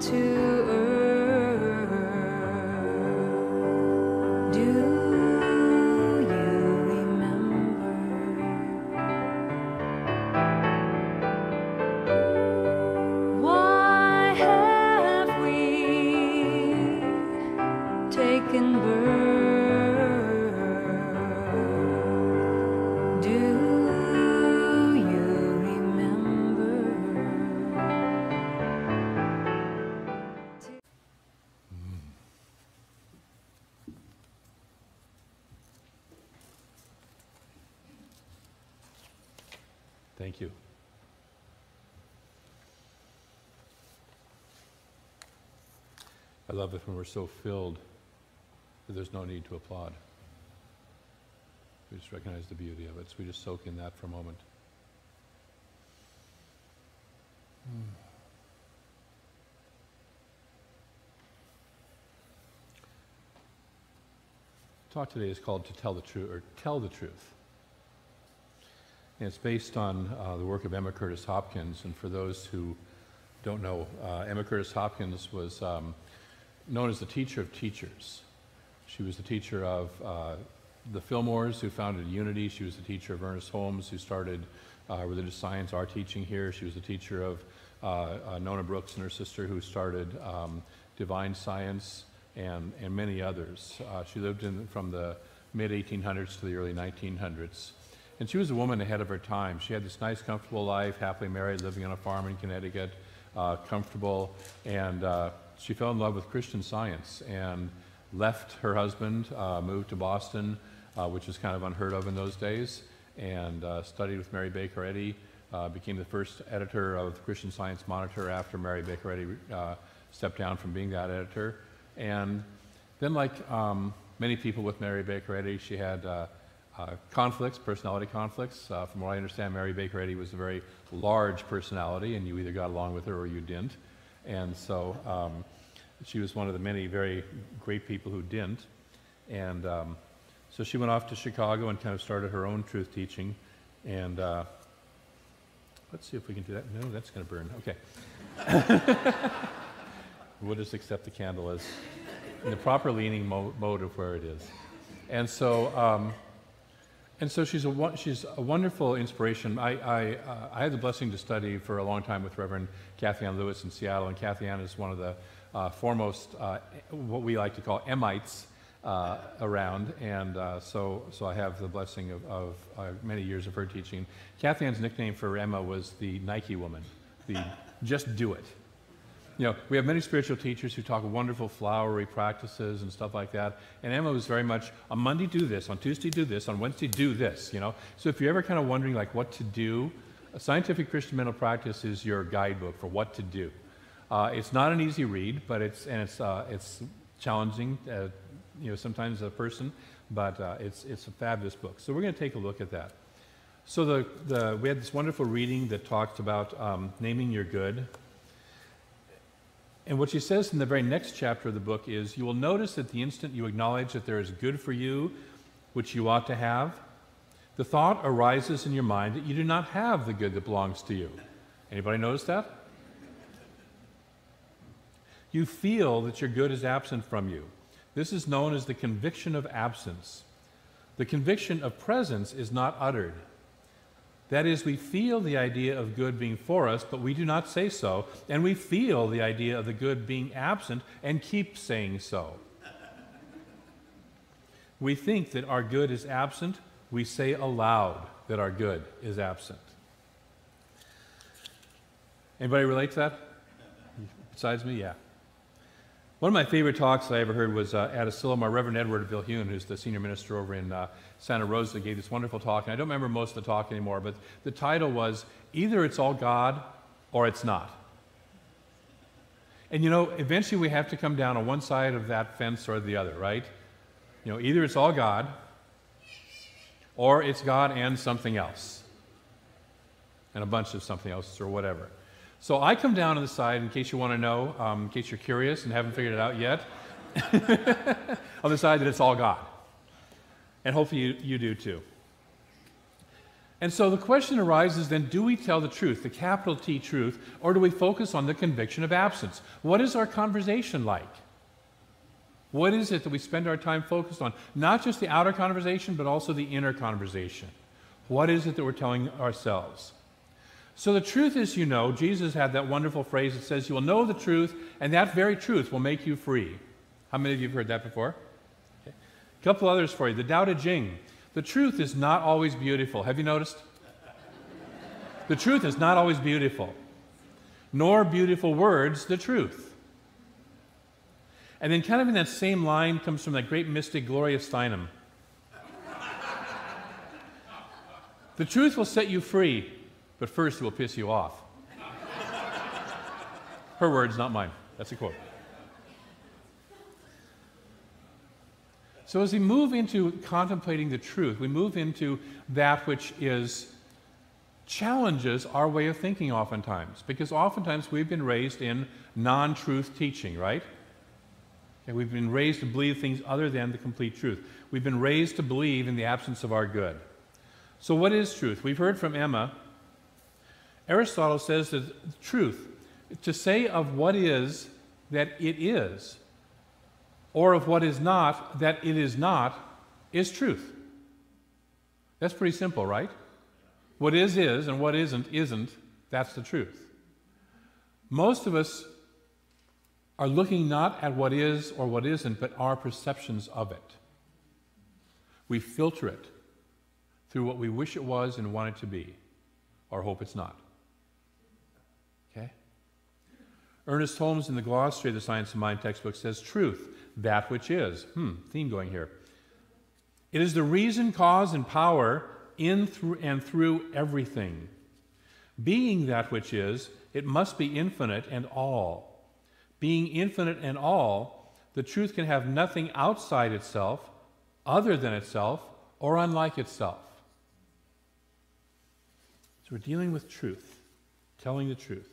to earth. Do you remember? Why have we taken birth? Do you remember? Thank you. I love it when we're so filled that there's no need to applaud. We just recognize the beauty of it, so we just soak in that for a moment. Talk today is called To Tell the Truth, or Tell the Truth. And it's based on the work of Emma Curtis Hopkins. And for those who don't know, Emma Curtis Hopkins was known as the teacher of teachers. She was the teacher of the Fillmores, who founded Unity. She was the teacher of Ernest Holmes, who started religious science, our teaching here. She was the teacher of Nona Brooks and her sister, who started Divine Science, and many others. She lived from the mid-1800s to the early 1900s. And she was a woman ahead of her time. She had this nice, comfortable life, happily married, living on a farm in Connecticut, comfortable, and she fell in love with Christian Science and left her husband, moved to Boston, which was kind of unheard of in those days, and studied with Mary Baker Eddy, became the first editor of the Christian Science Monitor after Mary Baker Eddy stepped down from being that editor. And then, like many people with Mary Baker Eddy, she had conflicts, personality conflicts. From what I understand, Mary Baker Eddy was a very large personality, and you either got along with her or you didn't. And so she was one of the many very great people who didn't. And so she went off to Chicago and kind of started her own truth teaching. And let's see if we can do that. No, that's going to burn. Okay. We'll just accept the candle as in the proper leaning mode of where it is. And so she's a wonderful inspiration. I had the blessing to study for a long time with Reverend Kathy Ann Lewis in Seattle, and Kathy Ann is one of the foremost, what we like to call Emmites around, and so I have the blessing of many years of her teaching. Kathy Ann's nickname for Emma was the Nike woman, the just do it. You know, we have many spiritual teachers who talk wonderful flowery practices and stuff like that, and Emma was very much, on Monday do this, on Tuesday do this, on Wednesday do this, you know. So if you're ever kind of wondering like what to do, a Scientific Christian Mental Practice is your guidebook for what to do. It's not an easy read, but it's challenging, you know, sometimes a person, but it's a fabulous book. So we're going to take a look at that. So we had this wonderful reading that talked about naming your good. And what she says in the very next chapter of the book is, you will notice that the instant you acknowledge that there is good for you, which you ought to have, the thought arises in your mind that you do not have the good that belongs to you. Anybody notice that? You feel that your good is absent from you. This is known as the conviction of absence. The conviction of presence is not uttered. That is, we feel the idea of good being for us, but we do not say so, and we feel the idea of the good being absent and keep saying so. We think that our good is absent. We say aloud that our good is absent. Anybody relate to that? Besides me? Yeah. One of my favorite talks I ever heard was at Asilomar. Reverend Edward Vilhune, who's the senior minister over in Santa Rosa, gave this wonderful talk, and I don't remember most of the talk anymore, but the title was, Either It's All God or It's Not. And you know, eventually we have to come down on one side of that fence or the other, right? You know, either it's all God, or it's God and something else, and a bunch of something else or whatever. So I come down on the side, in case you want to know, in case you're curious and haven't figured it out yet, on the side that it's all God. And hopefully you do too. And so the question arises then, do we tell the truth, the capital T truth, or do we focus on the conviction of absence? What is our conversation like? What is it that we spend our time focused on? Not just the outer conversation, but also the inner conversation. What is it that we're telling ourselves? So the truth is, you know, Jesus had that wonderful phrase that says, you will know the truth, and that very truth will make you free. How many of you have heard that before? Okay. A couple others for you. The Tao Te Ching. The truth is not always beautiful. Have you noticed? The truth is not always beautiful, nor beautiful words the truth. And then kind of in that same line comes from that great mystic Gloria Steinem. The truth will set you free, but first it will piss you off. Her words, not mine. That's a quote. So as we move into contemplating the truth, we move into that which challenges our way of thinking oftentimes, because oftentimes we've been raised in non-truth teaching, right? Okay, we've been raised to believe things other than the complete truth. We've been raised to believe in the absence of our good. So what is truth? We've heard from Emma. Aristotle says that truth, to say of what is that it is, or of what is not that it is not, is truth. That's pretty simple, right? What is, and what isn't, that's the truth. Most of us are looking not at what is or what isn't, but our perceptions of it. We filter it through what we wish it was and want it to be, or hope it's not. Okay? Ernest Holmes in the Glossary of the Science of Mind textbook says, truth, that which is. Theme going here. It is the reason, cause, and power in, through, and through everything. Being that which is, it must be infinite and all. Being infinite and all, the truth can have nothing outside itself, other than itself, or unlike itself. So we're dealing with truth, telling the truth.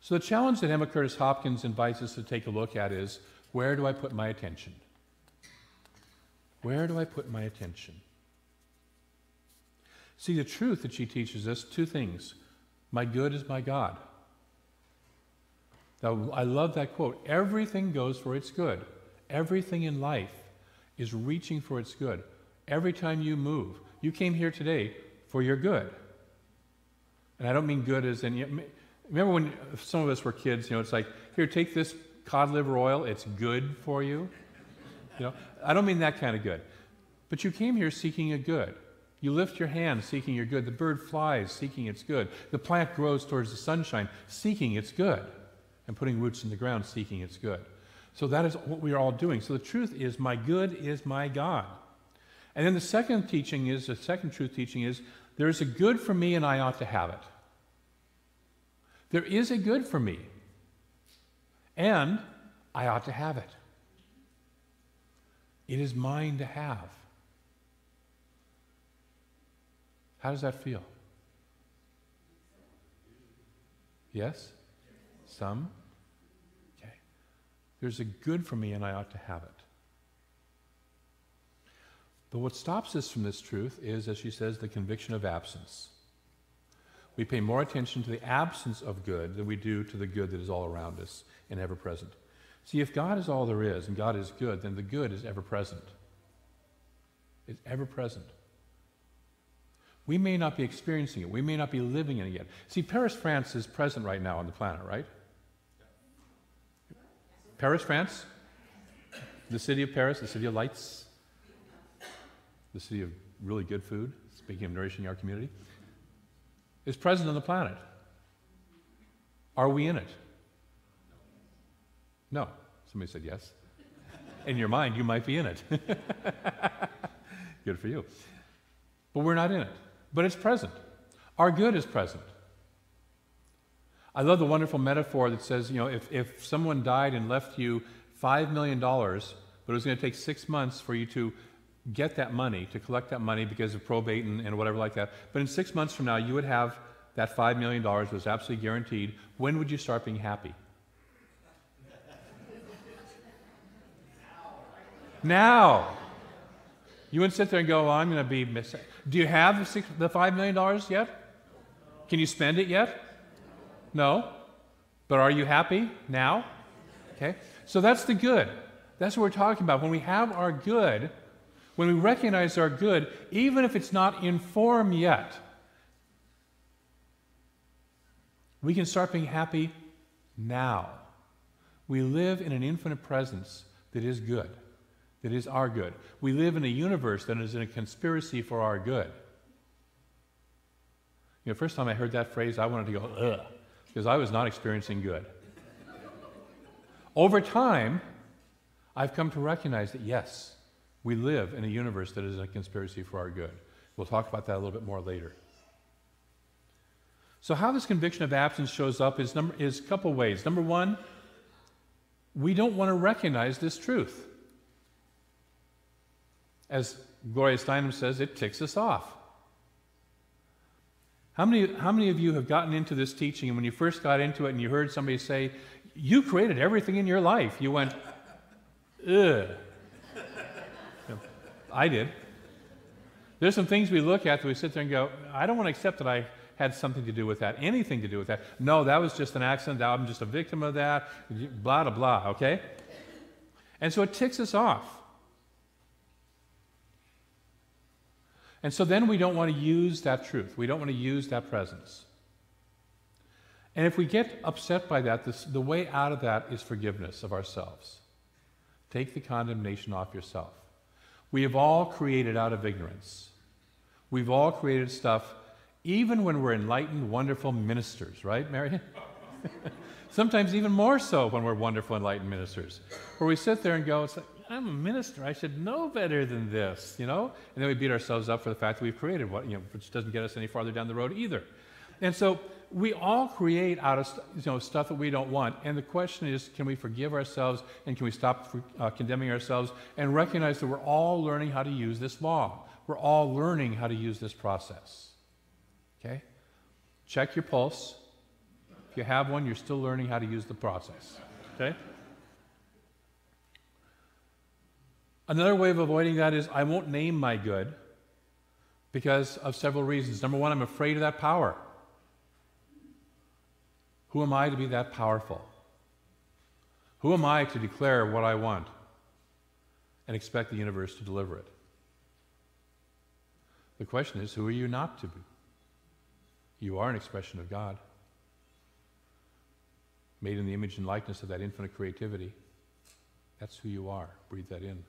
So the challenge that Emma Curtis Hopkins invites us to take a look at is, where do I put my attention? Where do I put my attention? See, the truth that she teaches us, two things. My good is my God. Now, I love that quote. Everything goes for its good. Everything in life is reaching for its good. Every time you move. You came here today for your good. And I don't mean good as in... Remember when some of us were kids, it's like, here, take this cod liver oil, it's good for you. I don't mean that kind of good. But you came here seeking a good. You lift your hand seeking your good. The bird flies seeking its good. The plant grows towards the sunshine seeking its good. And putting roots in the ground seeking its good. So that is what we are all doing. So the truth is, my good is my God. And then the second truth teaching is, there is a good for me and I ought to have it. There is a good for me. And I ought to have it. It is mine to have. How does that feel? Yes? Some? Okay. There's a good for me and I ought to have it. But what stops us from this truth is, as she says, the conviction of absence. We pay more attention to the absence of good than we do to the good that is all around us and ever present. See, if God is all there is and God is good, then the good is ever present. It's ever present. We may not be experiencing it. We may not be living in it yet. See, Paris, France is present right now on the planet, right? Paris, France? The city of Paris, the city of lights, the city of really good food, speaking of nourishing our community, is present on the planet. Are we in it? No. Somebody said yes. In your mind, you might be in it. Good for you. But we're not in it. But it's present. Our good is present. I love the wonderful metaphor that says, if someone died and left you $5 million, but it was going to take 6 months for you to get that money, to collect that money because of probate and whatever like that, but in 6 months from now, you would have that $5 million was absolutely guaranteed. When would you start being happy? Now. You wouldn't sit there and go, well, I'm going to be... Do you have the $5 million yet? Can you spend it yet? No. But are you happy now? Okay. So that's the good. That's what we're talking about. When we have our good, when we recognize our good, even if it's not in form yet, we can start being happy now. We live in an infinite presence that is good, that is our good. We live in a universe that is in a conspiracy for our good. You know, first time I heard that phrase, I wanted to go, ugh, because I was not experiencing good. Over time, I've come to recognize that, yes, we live in a universe that is a conspiracy for our good. We'll talk about that a little bit more later. So how this conviction of absence shows up is a couple ways. Number one, we don't want to recognize this truth. As Gloria Steinem says, it ticks us off. How many of you have gotten into this teaching, and when you first got into it and you heard somebody say, you created everything in your life, you went, ugh. I did. There's some things we look at that we sit there and go, I don't want to accept that I had something to do with that, anything to do with that. No, that was just an accident. I'm just a victim of that, blah, blah, blah, okay? And so it ticks us off. And so then we don't want to use that truth. We don't want to use that presence. And if we get upset by that, the way out of that is forgiveness of ourselves. Take the condemnation off yourself. We have all created out of ignorance. We've all created stuff, even when we're enlightened, wonderful ministers, right, Mary? Sometimes even more so when we're wonderful, enlightened ministers, where we sit there and go, it's like, I'm a minister, I should know better than this, you know? And then we beat ourselves up for the fact that we've created what, which doesn't get us any farther down the road either. And so we all create out of stuff that we don't want. And the question is, can we forgive ourselves and can we stop condemning ourselves and recognize that we're all learning how to use this law? We're all learning how to use this process. Okay? Check your pulse. If you have one, you're still learning how to use the process. Okay? Another way of avoiding that is I won't name my good because of several reasons. Number one, I'm afraid of that power. Who am I to be that powerful? Who am I to declare what I want and expect the universe to deliver it? The question is, who are you not to be? You are an expression of God, made in the image and likeness of that infinite creativity. That's who you are. Breathe that in.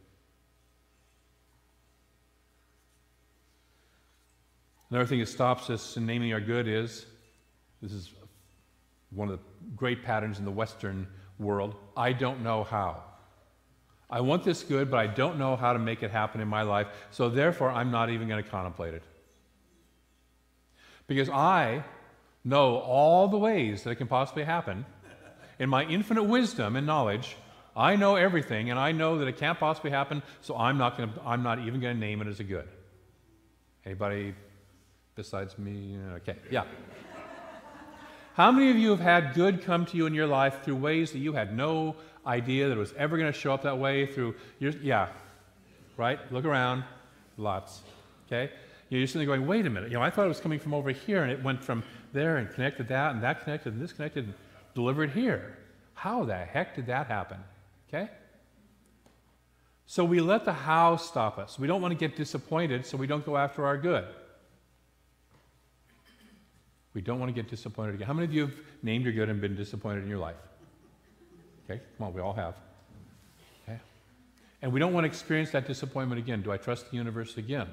Another thing that stops us in naming our good is, this is one of the great patterns in the Western world, I don't know how. I want this good, but I don't know how to make it happen in my life, so therefore I'm not even going to contemplate it. Because I know all the ways that it can possibly happen. In my infinite wisdom and knowledge, I know everything, and I know that it can't possibly happen, so I'm not even going to name it as a good. Anybody besides me? Okay, yeah. How many of you have had good come to you in your life through ways that you had no idea that it was ever going to show up that way through your, yeah, right? Look around, lots, okay? You're sitting there going, wait a minute, I thought it was coming from over here, and it went from there and connected that, and that connected, and this connected, and delivered here. How the heck did that happen, okay? So we let the how stop us. We don't want to get disappointed, so we don't go after our good. We don't want to get disappointed again. How many of you have named your good and been disappointed in your life? Okay, come on, we all have. Okay? And we don't want to experience that disappointment again. Do I trust the universe again?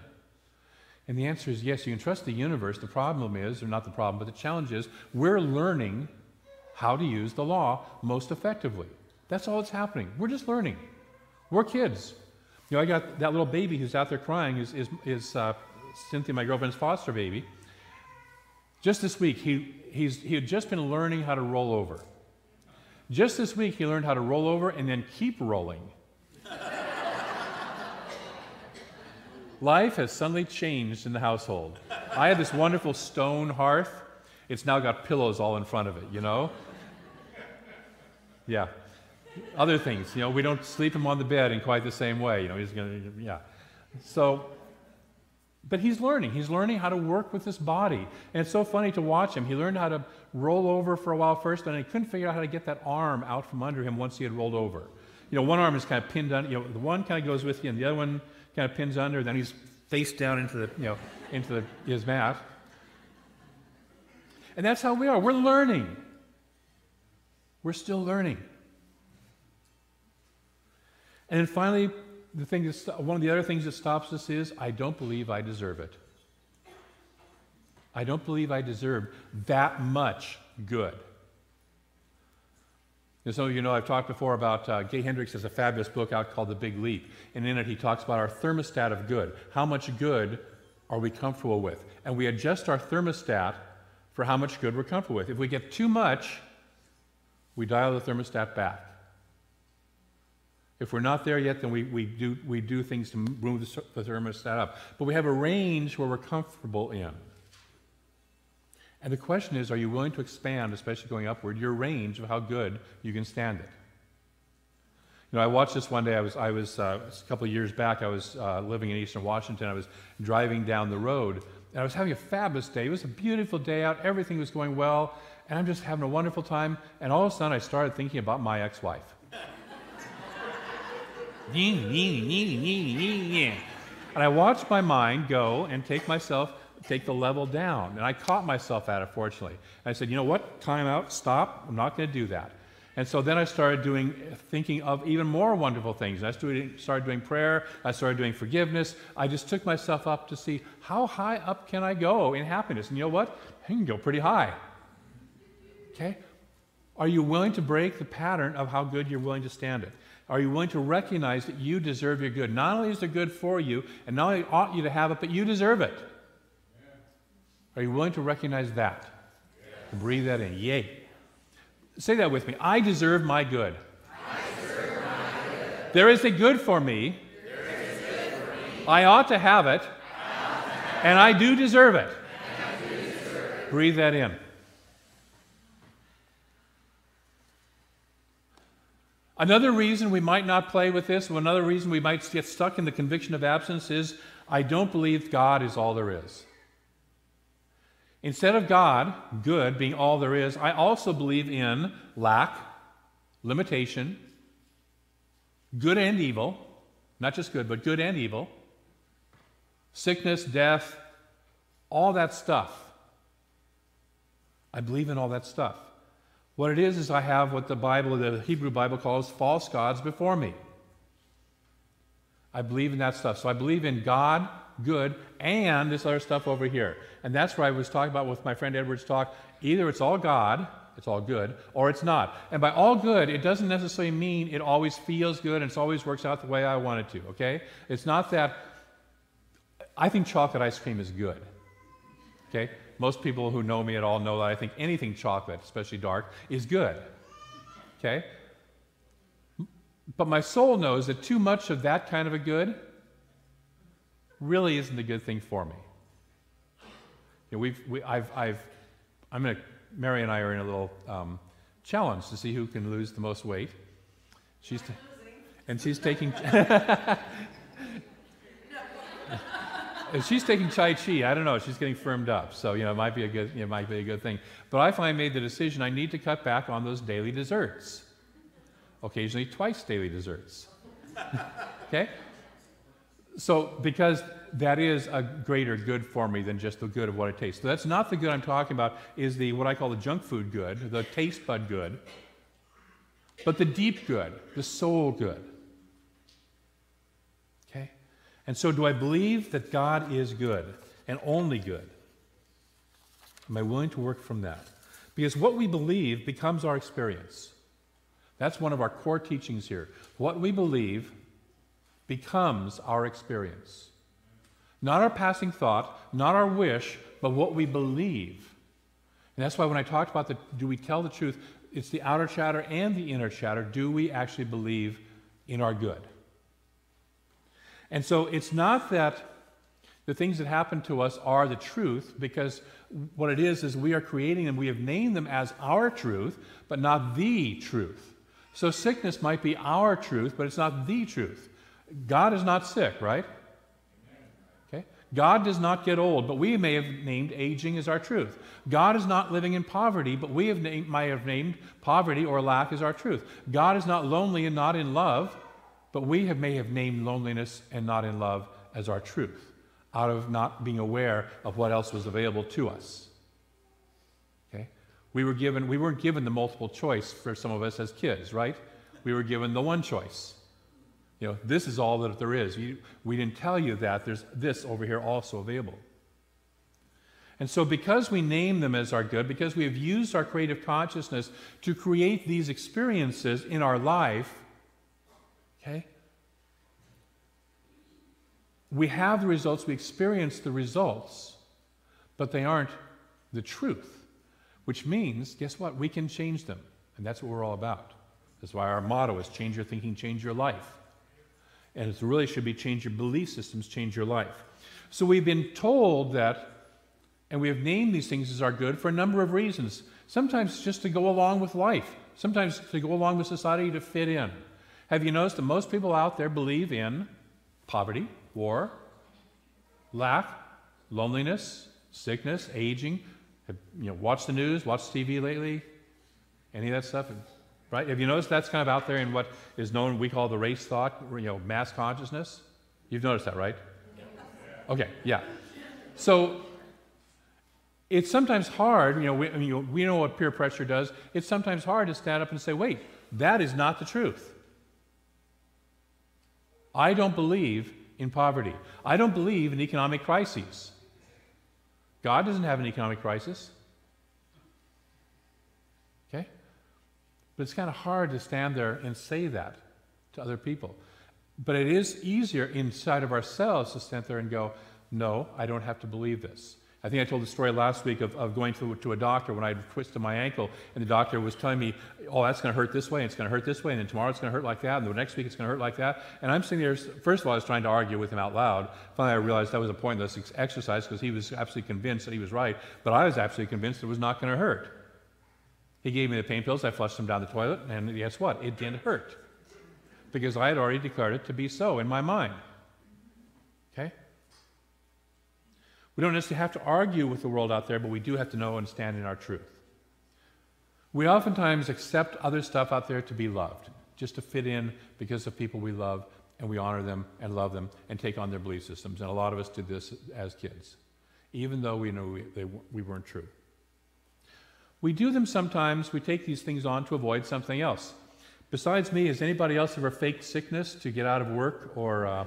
And the answer is yes, you can trust the universe. The problem is, or not the problem, but the challenge is, we're learning how to use the law most effectively. That's all that's happening. We're just learning. We're kids. I got that little baby who's out there crying is Cynthia, my girlfriend's foster baby. Just this week, he had just been learning how to roll over. Just this week, he learned how to roll over and then keep rolling. Life has suddenly changed in the household. I had this wonderful stone hearth. It's now got pillows all in front of it, Yeah. Other things, we don't sleep him on the bed in quite the same way. He's going to, yeah. So, but he's learning. He's learning how to work with this body. And it's so funny to watch him. He learned how to roll over for a while first, and he couldn't figure out how to get that arm out from under him once he had rolled over. You know, one arm is kind of pinned on, the one kind of goes with you, and the other one kind of pins under, then he's face down into his mat. And that's how we are. We're learning. We're still learning. And then finally, one of the other things that stops us is, I don't believe I deserve it. I don't believe I deserve that much good. As some of you know, I've talked before about Gay Hendricks has a fabulous book out called The Big Leap. And in it, he talks about our thermostat of good. How much good are we comfortable with? And we adjust our thermostat for how much good we're comfortable with. If we get too much, we dial the thermostat back. If we're not there yet, then we do things to move the thermostat up. But we have a range where we're comfortable in. And the question is, are you willing to expand, especially going upward, your range of how good you can stand it? You know, I watched this one day. I was a couple of years back. I was living in Eastern Washington. I was driving down the road, and I was having a fabulous day. It was a beautiful day out. Everything was going well, and I'm just having a wonderful time. And all of a sudden, I started thinking about my ex-wife. And I watched my mind go and take the level down. And I caught myself at it, fortunately. And I said, you know what? Time out. Stop. I'm not going to do that. And so then I started thinking of even more wonderful things. I started doing prayer. I started doing forgiveness. I just took myself up to see how high up can I go in happiness. And you know what? I can go pretty high. Okay? Are you willing to break the pattern of how good you're willing to stand it? Are you willing to recognize that you deserve your good? Not only is it good for you, and not only ought you to have it, but you deserve it. Are you willing to recognize that? To breathe that in. Yay. Say that with me. I deserve my good. There is a good for me. I ought to have it. And I do deserve it. Breathe that in. Another reason we might not play with this, or another reason we might get stuck in the conviction of absence is, I don't believe God is all there is. Instead of God, good, being all there is, I also believe in lack, limitation, good and evil, not just good, but good and evil, sickness, death, all that stuff. I believe in all that stuff. What it is I have what the Hebrew Bible calls false gods before me. I believe in that stuff. So I believe in God, good, and this other stuff over here. And that's where I was talking about with my friend Edward's talk. Either it's all God, it's all good, or it's not. And by all good, it doesn't necessarily mean it always feels good and it always works out the way I want it to, okay? It's not that. I think chocolate ice cream is good, okay? Most people who know me at all know that I think anything chocolate, especially dark, is good, okay? But my soul knows that too much of that kind of a good really isn't a good thing for me. You know, Mary and I are in a little challenge to see who can lose the most weight. She's taking she's taking Tai Chi. I don't know. She's getting firmed up, so it might be a good thing. But I finally made the decision I need to cut back on those daily desserts. Occasionally, twice daily desserts. Okay. So because that is a greater good for me than just the good of what it tastes. So that's not the good I'm talking about. Is what I call the junk food good, the taste bud good, but the deep good, the soul good. Okay. And so do I believe that God is good and only good? Am I willing to work from that? Because what we believe becomes our experience. That's one of our core teachings here. What we believe becomes our experience. Not our passing thought, not our wish, but what we believe. And that's why when I talked about do we tell the truth, it's the outer chatter and the inner chatter. Do we actually believe in our good? And so it's not that the things that happen to us are the truth, because what it is we are creating them, we have named them as our truth, but not the truth. So sickness might be our truth, but it's not the truth. God is not sick, right? God does not get old, but we may have named aging as our truth. God is not living in poverty, but we might have named poverty or lack as our truth. God is not lonely and not in love, but we may have named loneliness and not in love as our truth, out of not being aware of what else was available to us. Okay? We weren't given the multiple choice for some of us as kids, right? We were given the one choice. You know, this is all that there is. We didn't tell you that there's this over here also available. And so because we name them as our good, because we have used our creative consciousness to create these experiences in our life, okay, we have the results, we experience the results, but they aren't the truth, which means, guess what? We can change them, and that's what we're all about. That's why our motto is change your thinking, change your life. And it really should be change your belief systems, change your life. So we've been told that, and we have named these things as our good for a number of reasons. Sometimes just to go along with life. Sometimes to go along with society to fit in. Have you noticed that most people out there believe in poverty, war, lack, loneliness, sickness, aging? Have, watched the news, watched TV lately? Any of that stuff? Right? Have you noticed that's kind of out there in what is known, we call the race thought, mass consciousness? You've noticed that, right? Okay, yeah. So it's sometimes hard, we know what peer pressure does. It's sometimes hard to stand up and say, wait, that is not the truth. I don't believe in poverty. I don't believe in economic crises. God doesn't have an economic crisis. Okay? But it's kind of hard to stand there and say that to other people. But it is easier inside of ourselves to stand there and go, no, I don't have to believe this. I think I told the story last week of going to a doctor when I had twisted my ankle, and the doctor was telling me, oh, that's going to hurt this way, and it's going to hurt this way, and then tomorrow it's going to hurt like that, and the next week it's going to hurt like that. And I'm sitting there, first of all, I was trying to argue with him out loud. Finally, I realized that was a pointless exercise because he was absolutely convinced that he was right, but I was absolutely convinced it was not going to hurt. He gave me the pain pills, I flushed them down the toilet, and guess what? It didn't hurt. Because I had already declared it to be so in my mind. Okay? We don't necessarily have to argue with the world out there, but we do have to know and stand in our truth. We oftentimes accept other stuff out there to be loved, just to fit in because of people we love, and we honor them and love them and take on their belief systems. And a lot of us did this as kids, even though we know we weren't true. We do them sometimes, we take these things on to avoid something else. Besides me, has anybody else ever faked sickness to get out of work or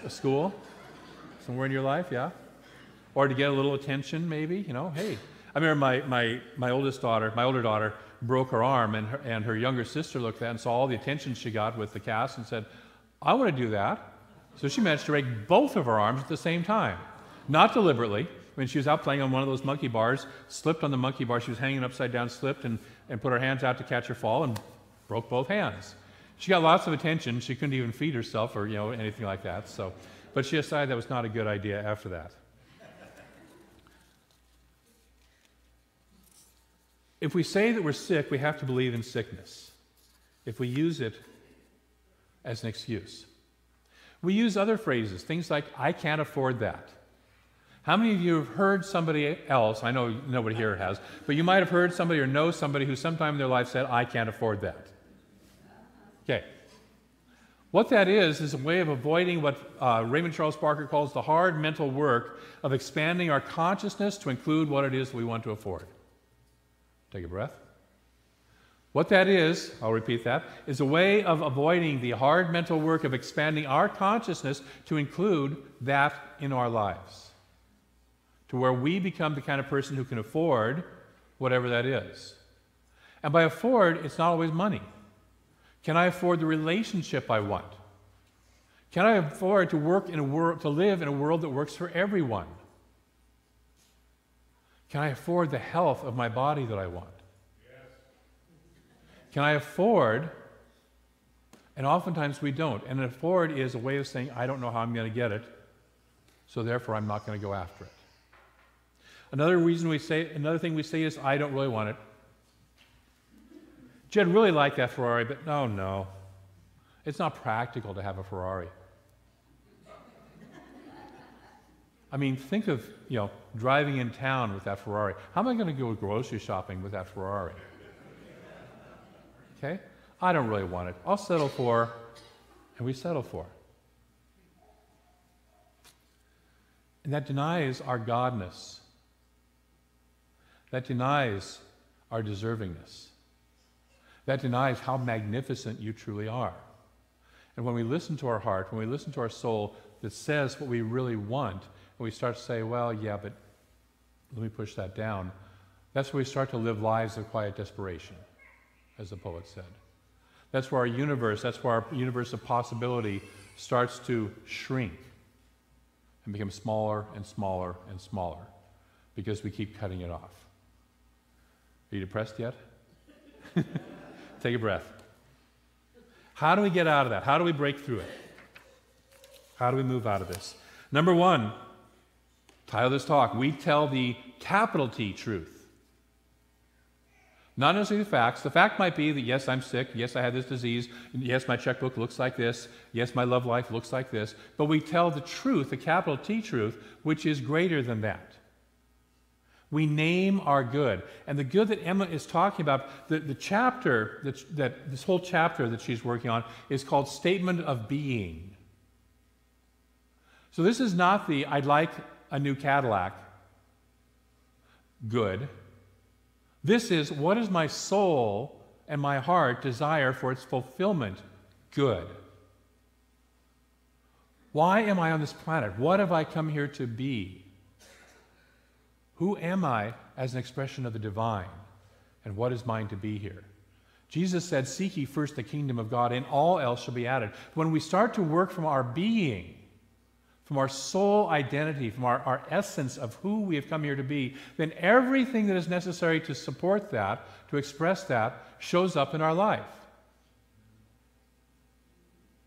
school? Somewhere in your life, yeah? Or to get a little attention, maybe, hey. I remember my older daughter broke her arm, and her younger sister looked at that and saw all the attention she got with the cast and said, I want to do that. So she managed to break both of her arms at the same time. Not deliberately. When she was out playing on one of those monkey bars, slipped on the monkey bar, she was hanging upside down, slipped and put her hands out to catch her fall and broke both hands. She got lots of attention. She couldn't even feed herself or anything like that. But she decided that was not a good idea after that. If we say that we're sick, we have to believe in sickness. If we use it as an excuse. We use other phrases, things like, I can't afford that. How many of you have heard somebody else, I know nobody here has, but you might have heard somebody or know somebody who sometime in their life said, I can't afford that. Okay. What that is a way of avoiding what Raymond Charles Barker calls the hard mental work of expanding our consciousness to include what it is we want to afford. Take a breath. What that is, I'll repeat that, is a way of avoiding the hard mental work of expanding our consciousness to include that in our lives. To where we become the kind of person who can afford whatever that is. And by afford, it's not always money. Can I afford the relationship I want? Can I afford to live in a world that works for everyone? Can I afford the health of my body that I want? Yes. Can I afford, and oftentimes we don't, and afford is a way of saying, I don't know how I'm going to get it, so therefore I'm not going to go after it. Another thing we say is, I don't really want it. Jed really liked that Ferrari, but no. It's not practical to have a Ferrari. I mean, think of, driving in town with that Ferrari. How am I going to go grocery shopping with that Ferrari? Okay? I don't really want it. I'll settle for, and we settle for. And that denies our godness. That denies our deservingness. That denies how magnificent you truly are. And when we listen to our heart, when we listen to our soul that says what we really want, and we start to say, well, yeah, but let me push that down, that's where we start to live lives of quiet desperation, as the poet said. That's where our universe of possibility starts to shrink and become smaller and smaller and smaller because we keep cutting it off. Are you depressed yet? Take a breath. How do we get out of that? How do we break through it? How do we move out of this? Number one, title of this talk, we tell the capital T truth. Not necessarily the facts. The fact might be that, yes, I'm sick. Yes, I have this disease. Yes, my checkbook looks like this. Yes, my love life looks like this. But we tell the truth, the capital T truth, which is greater than that. We name our good. And the good that Emma is talking about, the chapter, this whole chapter that she's working on is called Statement of Being. So this is not the, I'd like a new Cadillac, good. This is, what does my soul and my heart desire for its fulfillment? Good. Why am I on this planet? What have I come here to be? Who am I as an expression of the divine? And what is mine to be here? Jesus said, seek ye first the kingdom of God, and all else shall be added. When we start to work from our being, from our soul identity, from our essence of who we have come here to be, then everything that is necessary to support that, to express that, shows up in our life.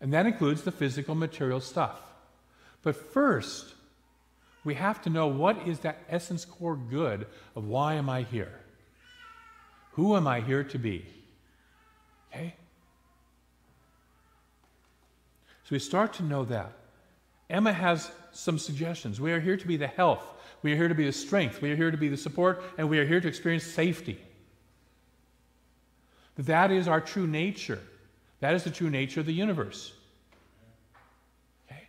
And that includes the physical, material stuff. But first, we have to know what is that essence core good of why am I here? Who am I here to be? Okay? So we start to know that. Emma has some suggestions. We are here to be the health. We are here to be the strength. We are here to be the support. And we are here to experience safety. That is our true nature. That is the true nature of the universe. Okay?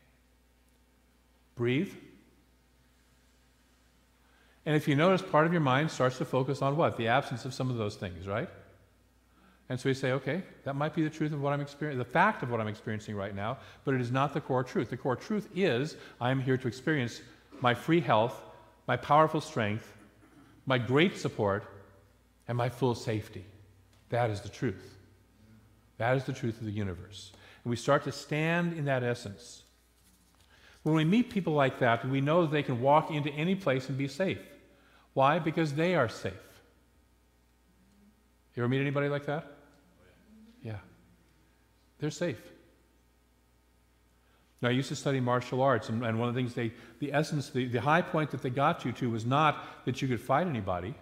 Breathe. And if you notice, part of your mind starts to focus on what? The absence of some of those things, right? And so we say, okay, that might be the truth of what I'm experiencing, the fact of what I'm experiencing right now, but it is not the core truth. The core truth is I am here to experience my free health, my powerful strength, my great support, and my full safety. That is the truth. That is the truth of the universe. And we start to stand in that essence. When we meet people like that, we know that they can walk into any place and be safe. Why? Because they are safe. You ever meet anybody like that? Yeah. They're safe. Now, I used to study martial arts, and one of the things the essence, the high point that they got you to was not that you could fight anybody.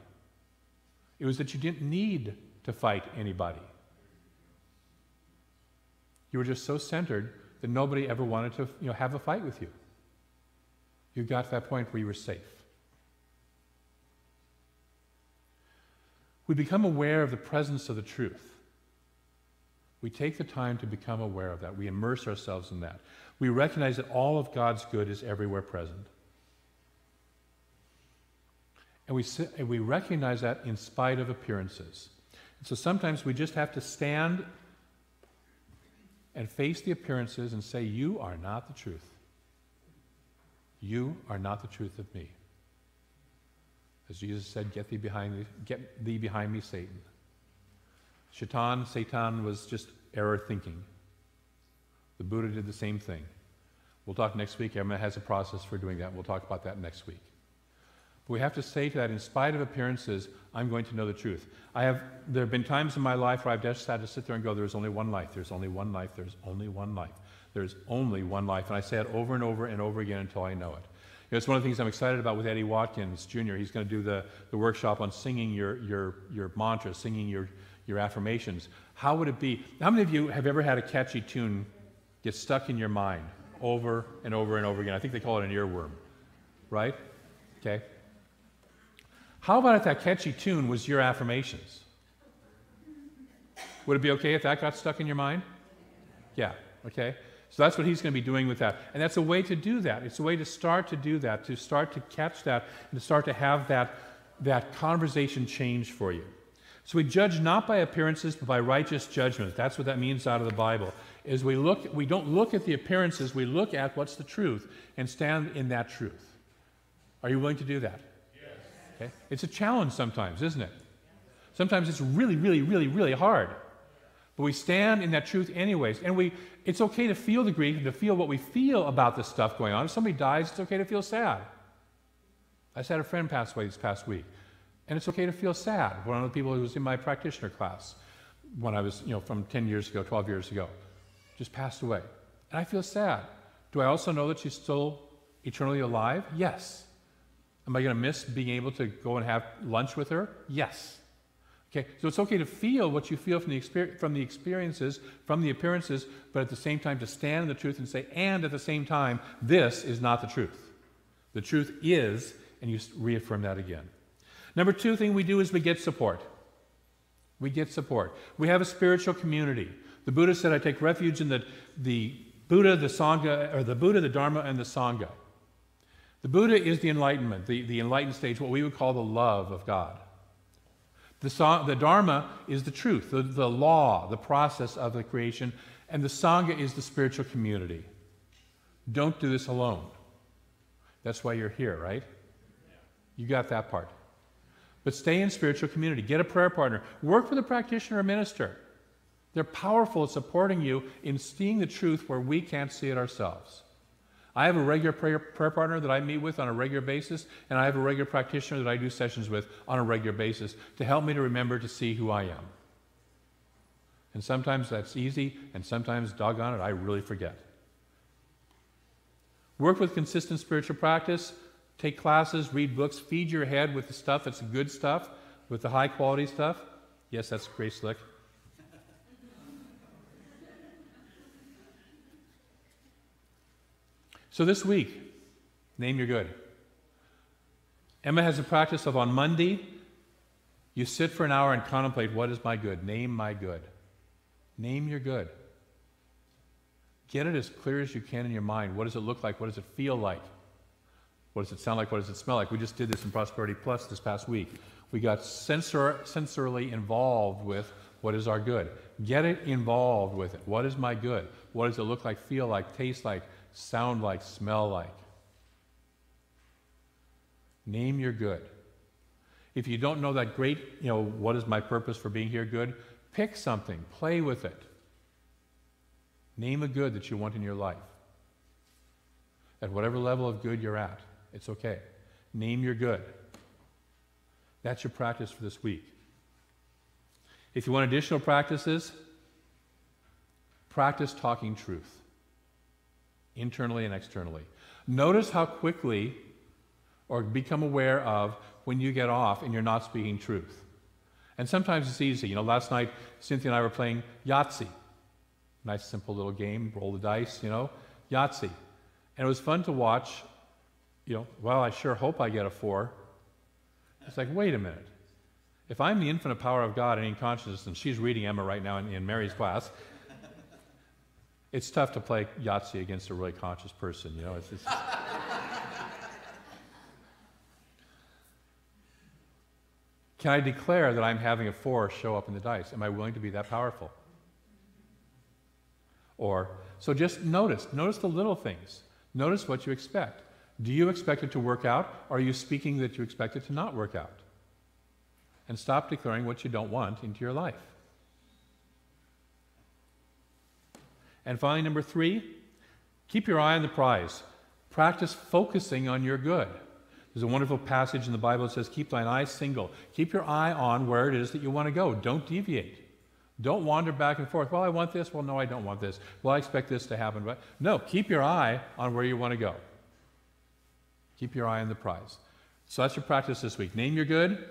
It was that you didn't need to fight anybody. You were just so centered that nobody ever wanted to have a fight with you. You got to that point where you were safe. We become aware of the presence of the truth. We take the time to become aware of that. We immerse ourselves in that. We recognize that all of God's good is everywhere present. And we recognize that in spite of appearances. And so sometimes we just have to stand and face the appearances and say, you are not the truth. You are not the truth of me. As Jesus said, get thee behind me, Satan. Satan was just error thinking. The Buddha did the same thing. We'll talk next week. Emma has a process for doing that. We'll talk about that next week. But we have to say to that, in spite of appearances, I'm going to know the truth. There have been times in my life where I've just had to sit there and go, there's only one life, there's only one life, there's only one life, there's only one life. And I say it over and over and over again until I know it. It's one of the things I'm excited about with Eddie Watkins, Jr. He's going to do the workshop on singing your mantra, singing your affirmations. How would it be? How many of you have ever had a catchy tune get stuck in your mind over and over and over again? I think they call it an earworm. right? Okay. How about if that catchy tune was your affirmations? Would it be okay if that got stuck in your mind? Yeah, okay. So that's what he's going to be doing with that. And that's a way to do that. It's a way to start to do that, to start to catch that, and to start to have that conversation change for you. So we judge not by appearances, but by righteous judgment. That's what that means out of the Bible. Is we don't look at the appearances, we look at what's the truth and stand in that truth. Are you willing to do that? Yes. Okay. It's a challenge sometimes, isn't it? Sometimes it's really, really, really, really hard. But we stand in that truth anyways. And it's okay to feel the grief and to feel what we feel about this stuff going on. If somebody dies, it's okay to feel sad. I just had a friend pass away this past week. And it's okay to feel sad. One of the people who was in my practitioner class when I was, from 10 years ago, 12 years ago, just passed away. And I feel sad. Do I also know that she's still eternally alive? Yes. Am I going to miss being able to go and have lunch with her? Yes. Okay, so it's okay to feel what you feel from the experiences, from the appearances, but at the same time to stand in the truth and say, and at the same time, this is not the truth. The truth is, and you reaffirm that again. Number two thing we do is we get support. We get support. We have a spiritual community. The Buddha said, I take refuge in the Buddha, the Sangha, or the Buddha, the Dharma, and the Sangha. The Buddha is the enlightenment, the enlightened stage, what we would call the love of God. The Dharma is the truth, the law, the process of the creation, and the Sangha is the spiritual community. Don't do this alone. That's why you're here, right? You got that part. But stay in spiritual community. Get a prayer partner. Work with a practitioner or minister. They're powerful at supporting you in seeing the truth where we can't see it ourselves. I have a regular prayer partner that I meet with on a regular basis, and I have a regular practitioner that I do sessions with on a regular basis to help me to remember to see who I am. And sometimes that's easy, and sometimes, doggone it, I really forget. Work with consistent spiritual practice. Take classes, read books, feed your head with the stuff that's the good stuff, with the high quality stuff. Yes, that's Grace Slick. So this week, name your good. Emma has a practice of on Monday, you sit for an hour and contemplate, what is my good? Name my good. Name your good. Get it as clear as you can in your mind. What does it look like? What does it feel like? What does it sound like? What does it smell like? We just did this in Prosperity Plus this past week. We got sensorily involved with what is our good. Get it involved with it. What is my good? What does it look like, feel like, taste like, sound like, smell like? Name your good. If you don't know that great, what is my purpose for being here good, pick something, play with it. Name a good that you want in your life. At whatever level of good you're at, it's okay. Name your good. That's your practice for this week. If you want additional practices, practice talking truth, internally and externally. Notice how quickly, or become aware of, when you get off and you're not speaking truth. And sometimes it's easy. Last night, Cynthia and I were playing Yahtzee. Nice, simple little game, roll the dice, Yahtzee. And it was fun to watch, well, I sure hope I get a 4. It's like, wait a minute. If I'm the infinite power of God and in consciousness, and she's reading Emma right now in Mary's class, it's tough to play Yahtzee against a really conscious person, It's Can I declare that I'm having a 4 show up in the dice? Am I willing to be that powerful? So just notice the little things. Notice what you expect. Do you expect it to work out, or are you speaking that you expect it to not work out? And stop declaring what you don't want into your life. And finally, number 3, keep your eye on the prize. Practice focusing on your good. There's a wonderful passage in the Bible that says, keep thine eye single. Keep your eye on where it is that you want to go. Don't deviate. Don't wander back and forth. Well, I want this. Well, no, I don't want this. Well, I expect this to happen. But no, keep your eye on where you want to go. Keep your eye on the prize. So that's your practice this week. Name your good,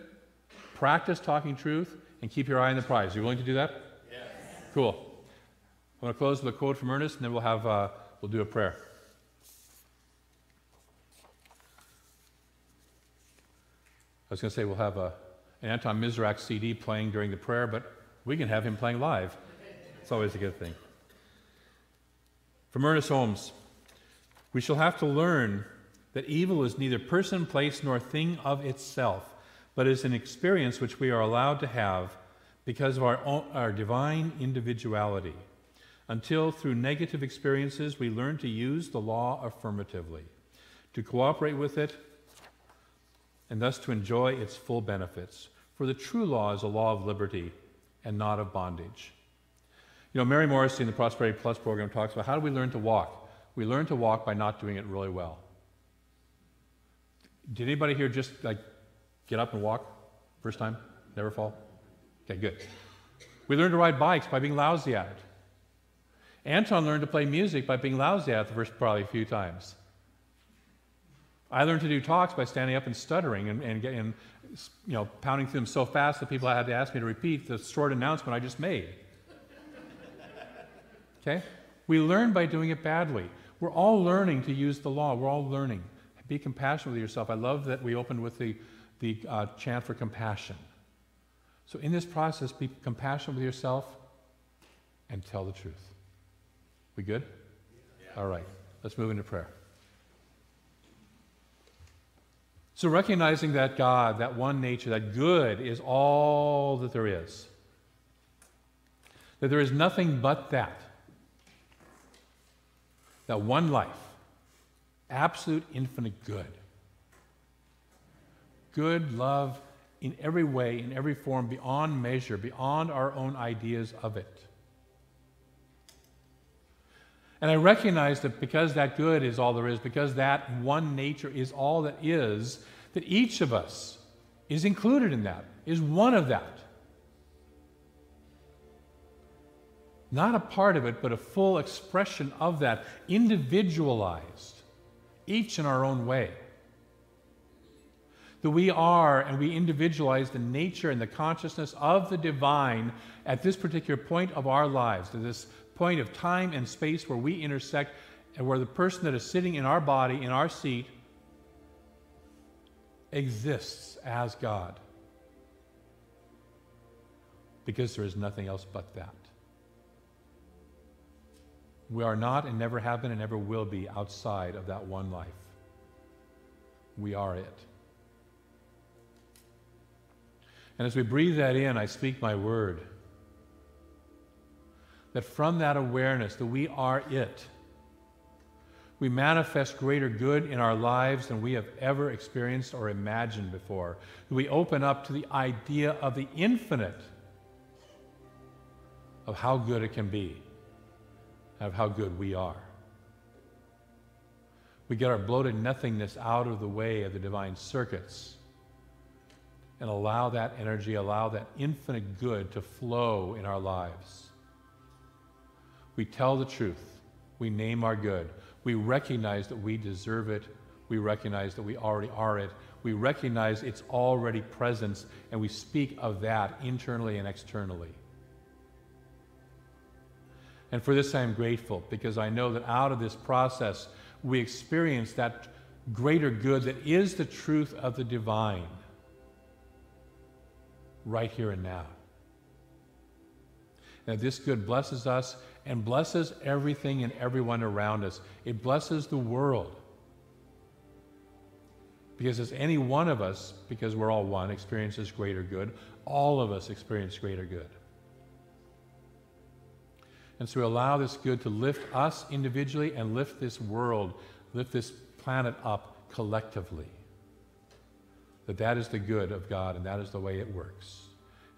practice talking truth, and keep your eye on the prize. Are you willing to do that? Yes. Cool. I'm going to close with a quote from Ernest, and then we'll do a prayer. was going to say we'll have an Anton Mizrak CD playing during the prayer, but we can have him playing live. It's always a good thing. From Ernest Holmes, we shall have to learn that evil is neither person, place, nor thing of itself, but is an experience which we are allowed to have because of our divine individuality, until through negative experiences we learn to use the law affirmatively, to cooperate with it, and thus to enjoy its full benefits. For the true law is a law of liberty and not of bondage. You know, Mary Morrissey in the Prosperity Plus program talks about how do we learn to walk? We learn to walk by not doing it really well. Did anybody here just get up and walk? First time? Never fall? Okay, good. We learn to ride bikes by being lousy at it. Anton learned to play music by being lousy at it the first probably a few times. I learned to do talks by standing up and stuttering and pounding through them so fast that people had to ask me to repeat the short announcement I just made. Okay? We learn by doing it badly. We're all learning to use the law. We're all learning. Be compassionate with yourself. I love that we opened with the chant for compassion. So in this process, be compassionate with yourself and tell the truth. We good? Yeah. All right. Let's move into prayer. So recognizing that God, that one nature, that good is all that there is. That there is nothing but that. That one life. Absolute infinite good. Good love in every way, in every form, beyond measure, beyond our own ideas of it. And I recognize that because that good is all there is, because that one nature is all that each of us is included in that, is one of that. Not a part of it, but a full expression of that, individualized, each in our own way. That we are and we individualize the nature and the consciousness of the divine at this particular point of our lives, to this point of time and space where we intersect and where the person that is sitting in our body, in our seat, exists as God. Because there is nothing else but that. We are not and never have been and never will be outside of that one life. We are it. And as we breathe that in, I speak my word. That from that awareness that we are it, we manifest greater good in our lives than we have ever experienced or imagined before. That we open up to the idea of the infinite, of how good it can be, of how good we are. We get our bloated nothingness out of the way of the divine circuits and allow that energy, allow that infinite good to flow in our lives. We tell the truth. We name our good. We recognize that we deserve it. We recognize that we already are it. We recognize its already presence, and we speak of that internally and externally. And for this I am grateful, because I know that out of this process we experience that greater good that is the truth of the divine right here and now. And this good blesses us and blesses everything and everyone around us. It blesses the world. Because as any one of us, because we're all one, experiences greater good, all of us experience greater good. And so we allow this good to lift us individually and lift this world, lift this planet up collectively. That is the good of God, and that is the way it works.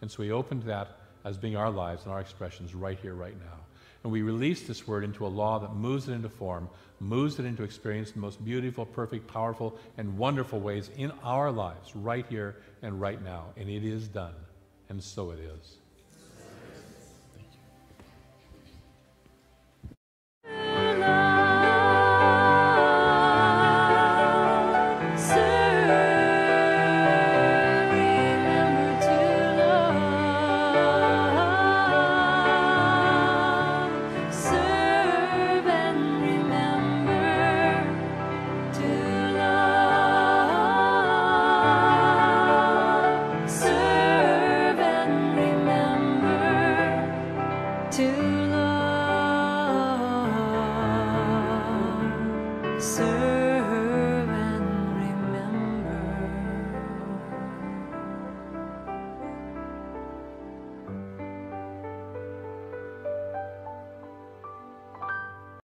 And so we open to that as being our lives and our expressions right here, right now. And we release this word into a law that moves it into form, moves it into experience in the most beautiful, perfect, powerful, and wonderful ways in our lives, right here and right now. And it is done. And so it is. remember?